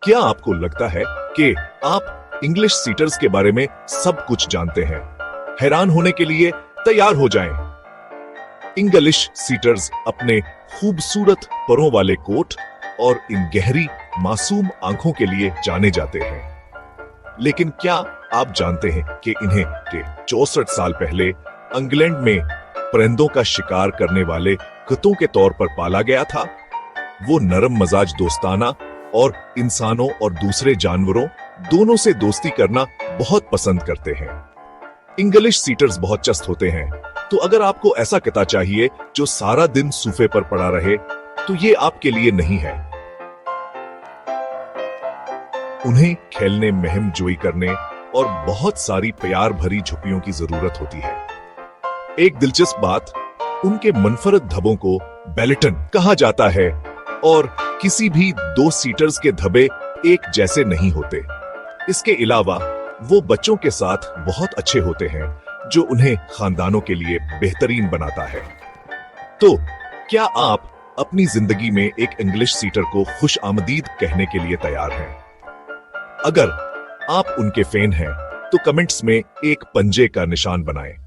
क्या आपको लगता है कि आप इंग्लिश सीटर्स के बारे में सब कुछ जानते हैं? हैरान होने के लिए तैयार हो जाएं। इंग्लिश सीटर्स अपने खूबसूरत परों वाले कोट और इन गहरी मासूम आंखों के लिए जाने जाते हैं। लेकिन क्या आप जानते हैं कि इन्हें 64 साल पहले इंग्लैंड में परिंदों का शिकार करने वाले कुत्तों के तौर पर पाला गया था? वो नरम मजाज, दोस्ताना और इंसानों और दूसरे जानवरों दोनों से दोस्ती करना बहुत पसंद करते हैं। इंग्लिश सीटर्स बहुत चस्त होते हैं, तो अगर आपको ऐसा कुत्ता चाहिए जो सारा दिन सोफे पर पड़ा रहे, तो ये आपके लिए नहीं है। उन्हें खेलने, मुहिम जोई करने और बहुत सारी प्यार भरी झुप्पियों की जरूरत होती है। एक दिलचस्प बात, उनके मुनफरद धब्बों को बेलेटन कहा जाता है और किसी भी दो सीटर्स के धब्बे एक जैसे नहीं होते। इसके अलावा वो बच्चों के साथ बहुत अच्छे होते हैं, जो उन्हें खानदानों के लिए बेहतरीन बनाता है। तो क्या आप अपनी जिंदगी में एक इंग्लिश सीटर को खुश आमदीद कहने के लिए तैयार हैं? अगर आप उनके फैन हैं, तो कमेंट्स में एक पंजे का निशान बनाएं।